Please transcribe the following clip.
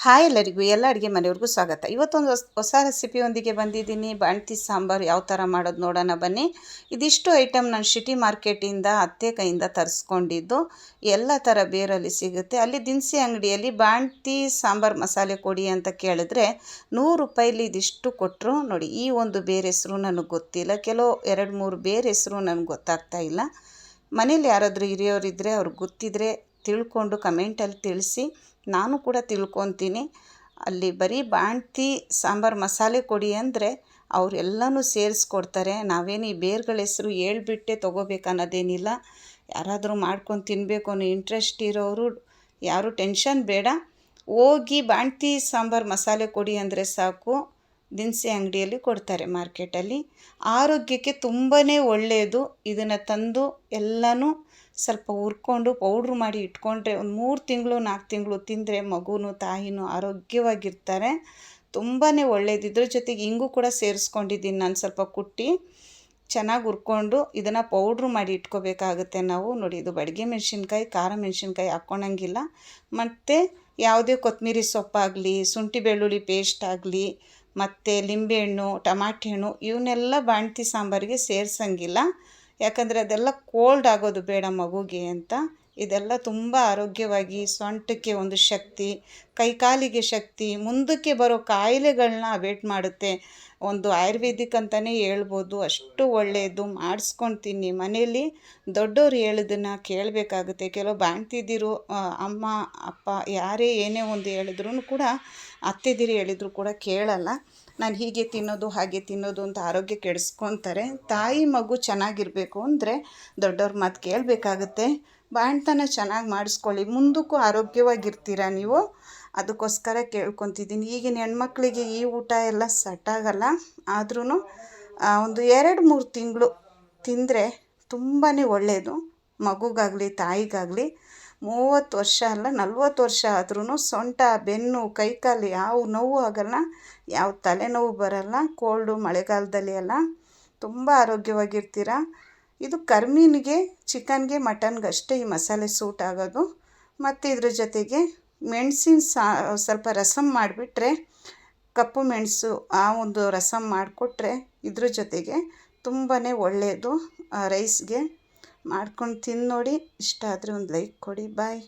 Hi ಎಲ್ಲರಿಗೂ, ಎಲ್ಲ ಅಡುಗೆ ಮನೆಯವ್ರಿಗೂ ಸ್ವಾಗತ. ಇವತ್ತೊಂದು ಹೊಸ ರೆಸಿಪಿಯೊಂದಿಗೆ ಬಂದಿದ್ದೀನಿ. ಬಾಣ್ತಿ ಸಾಂಬಾರು ಯಾವ ಥರ ಮಾಡೋದು ನೋಡೋಣ ಬನ್ನಿ. ಇದಿಷ್ಟು ಐಟಮ್ ನಾನು ಸಿಟಿ ಮಾರ್ಕೆಟಿಂದ ಅತ್ತೆ ಕೈಯಿಂದ ತರಿಸ್ಕೊಂಡಿದ್ದು. ಎಲ್ಲ ಥರ ಬೇರಲ್ಲಿ ಸಿಗುತ್ತೆ. ಅಲ್ಲಿ ದಿನಸಿ ಅಂಗಡಿಯಲ್ಲಿ ಬಾಣ್ತಿ ಸಾಂಬಾರು ಮಸಾಲೆ ಕೊಡಿ ಅಂತ ಕೇಳಿದ್ರೆ 100 ರೂಪಾಯಿಲಿ ಇದಿಷ್ಟು ಕೊಟ್ಟರು. ನೋಡಿ, ಈ ಒಂದು ಬೇರೆ ಹೆಸರು ನನಗೆ ಗೊತ್ತಿಲ್ಲ, ಕೆಲವು 2-3 ಬೇರೆ ಹೆಸರು ನನಗೆ ಗೊತ್ತಾಗ್ತಾ ಇಲ್ಲ. ಮನೇಲಿ ಯಾರಾದರೂ ಹಿರಿಯೋರಿದ್ದರೆ ಅವ್ರಿಗೆ ಗೊತ್ತಿದ್ದರೆ ತಿಳ್ಕೊಂಡು ಕಮೆಂಟಲ್ಲಿ ತಿಳಿಸಿ, ನಾನು ಕೂಡ ತಿಳ್ಕೊತೀನಿ. ಅಲ್ಲಿ ಬರೀ ಬಾಣ್ತಿ ಸಾಂಬಾರು ಮಸಾಲೆ ಕೊಡಿ ಅಂದರೆ ಅವರೆಲ್ಲನೂ ಸೇರಿಸ್ಕೊಡ್ತಾರೆ. ನಾವೇನು ಈ ಬೇರ್ಗಳ ಹೆಸರು ಹೇಳ್ಬಿಟ್ಟೆ ತೊಗೋಬೇಕನ್ನೋದೇನಿಲ್ಲ. ಯಾರಾದರೂ ಮಾಡ್ಕೊಂಡು ತಿನ್ನಬೇಕು ಅನ್ನೋ ಇಂಟ್ರೆಸ್ಟ್ ಇರೋರು ಯಾರೂ ಟೆನ್ಷನ್ ಬೇಡ. ಹೋಗಿ ಬಾಣ್ತಿ ಸಾಂಬಾರು ಮಸಾಲೆ ಕೊಡಿ ಅಂದರೆ ಸಾಕು, ದಿನಸಿ ಅಂಗಡಿಯಲ್ಲಿ ಕೊಡ್ತಾರೆ ಮಾರ್ಕೆಟಲ್ಲಿ. ಆರೋಗ್ಯಕ್ಕೆ ತುಂಬಾ ಒಳ್ಳೆಯದು. ಇದನ್ನು ತಂದು ಎಲ್ಲನೂ ಸ್ವಲ್ಪ ಹುರ್ಕೊಂಡು ಪೌಡ್ರ್ ಮಾಡಿ ಇಟ್ಕೊಂಡ್ರೆ ಒಂದು 3 ತಿಂಗಳು 4 ತಿಂಗಳು ತಿಂದರೆ ಮಗುನೂ ತಾಯಿನೂ ಆರೋಗ್ಯವಾಗಿರ್ತಾರೆ. ತುಂಬಾ ಒಳ್ಳೆಯದು. ಇದ್ರ ಜೊತೆಗೆ ಇಂಗು ಕೂಡ ಸೇರಿಸ್ಕೊಂಡಿದ್ದೀನಿ ನಾನು, ಸ್ವಲ್ಪ ಕುಟ್ಟಿ ಚೆನ್ನಾಗಿ ಹುರ್ಕೊಂಡು ಇದನ್ನು ಪೌಡ್ರ್ ಮಾಡಿ ಇಟ್ಕೋಬೇಕಾಗುತ್ತೆ ನಾವು. ನೋಡಿ, ಇದು ಬಡಿಗೆ ಮೆಣಸಿನ್ಕಾಯಿ, ಖಾರ ಮೆಣಸಿನ್ಕಾಯಿ ಹಾಕ್ಕೊಳಂಗಿಲ್ಲ. ಮತ್ತು ಯಾವುದೇ ಕೊತ್ತಂಬರಿ ಸೊಪ್ಪಾಗಲಿ, ಶುಂಠಿ ಬೆಳ್ಳುಳ್ಳಿ ಪೇಸ್ಟ್ ಆಗಲಿ, ಮತ್ತು ಲಿಂಬೆಹಣ್ಣು, ಟಮಾಟೆ ಹಣ್ಣು ಇವನ್ನೆಲ್ಲ ಬಾಣ್ತಿ ಸಾಂಬಾರಿಗೆ ಸೇರಿಸಂಗಿಲ್ಲ. ಯಾಕಂದರೆ ಅದೆಲ್ಲ ಕೋಲ್ಡ್ ಆಗೋದು ಬೇಡ ಮಗುಗೆ ಅಂತ. ಇದೆಲ್ಲ ತುಂಬ ಆರೋಗ್ಯವಾಗಿ ಸೊಂಟಕ್ಕೆ ಒಂದು ಶಕ್ತಿ, ಕೈಕಾಲಿಗೆ ಶಕ್ತಿ, ಮುಂದಕ್ಕೆ ಬರೋ ಕಾಯಿಲೆಗಳನ್ನ ಅವಾಯ್ಡ್ ಮಾಡುತ್ತೆ. ಒಂದು ಆಯುರ್ವೇದಿಕ್ ಅಂತಲೇ ಹೇಳ್ಬೋದು. ಅಷ್ಟು ಒಳ್ಳೆಯದು. ಮಾಡಿಸ್ಕೊಂಡು ತಿನ್ನಿ ಮನೇಲಿ. ದೊಡ್ಡವ್ರು ಹೇಳೋದನ್ನು ಕೇಳಬೇಕಾಗುತ್ತೆ. ಕೆಲವು ಬಾಣ್ತಿದಿರು ಅಮ್ಮ ಅಪ್ಪ ಯಾರೇ ಏನೇ ಒಂದು ಹೇಳಿದ್ರೂ ಕೂಡ, ಅತ್ತೆದಿರು ಹೇಳಿದ್ರು ಕೂಡ ಕೇಳಲ್ಲ. ನಾನು ಹೀಗೆ ತಿನ್ನೋದು ಹಾಗೆ ತಿನ್ನೋದು ಅಂತ ಆರೋಗ್ಯ ಕೆಡಿಸ್ಕೊತಾರೆ. ತಾಯಿ ಮಗು ಚೆನ್ನಾಗಿರಬೇಕು ಅಂದರೆ ದೊಡ್ಡವ್ರ ಮಾತು ಕೇಳಬೇಕಾಗುತ್ತೆ. ಬಾಣ್ತನ ಚೆನ್ನಾಗಿ ಮಾಡಿಸ್ಕೊಳ್ಳಿ, ಮುಂದಕ್ಕೂ ಆರೋಗ್ಯವಾಗಿರ್ತೀರ ನೀವು. ಅದಕ್ಕೋಸ್ಕರ ಕೇಳ್ಕೊತಿದ್ದೀನಿ. ಈಗಿನ ಹೆಣ್ಮಕ್ಳಿಗೆ ಈ ಊಟ ಎಲ್ಲ ಸೆಟ್ ಆಗಲ್ಲ. ಆದ್ರೂ ಒಂದು 2-3 ತಿಂಗಳು ತಿಂದರೆ ತುಂಬಾ ಒಳ್ಳೆಯದು ಮಗುಗಾಗಲಿ ತಾಯಿಗಾಗಲಿ. 30 ವರ್ಷ ಅಲ್ಲ 40 ವರ್ಷ ಆದ್ರೂ ಸೊಂಟ, ಬೆನ್ನು, ಕೈಕಾಲು ಯಾವ ನೋವು ಆಗಲ್ಲ, ಯಾವ ತಲೆನೋವು ಬರಲ್ಲ. ಕೋಲ್ಡು ಮಳೆಗಾಲದಲ್ಲಿ ಎಲ್ಲ ತುಂಬ ಆರೋಗ್ಯವಾಗಿರ್ತೀರ. ಇದು ಕರ್ಮೀನಿಗೆ, ಚಿಕನ್ಗೆ, ಮಟನ್ಗೆ ಅಷ್ಟೇ ಈ ಮಸಾಲೆ ಸೂಟ್ ಆಗೋದು. ಮತ್ತು ಇದ್ರ ಜೊತೆಗೆ ಮೆಣಸಿನ ಸ್ವಲ್ಪ ರಸಮ್ ಮಾಡಿಬಿಟ್ರೆ, ಕಪ್ಪು ಮೆಣಸು ಆ ಒಂದು ರಸಮ್ ಮಾಡಿಕೊಟ್ರೆ ಇದ್ರ ಜೊತೆಗೆ ತುಂಬಾ ಒಳ್ಳೆಯದು. ರೈಸ್ಗೆ ಮಾಡ್ಕೊಂಡು ತಿಂದು ನೋಡಿ. ಇಷ್ಟ ಆದರೆ ಒಂದು ಲೈಕ್ ಕೊಡಿ. ಬಾಯ್.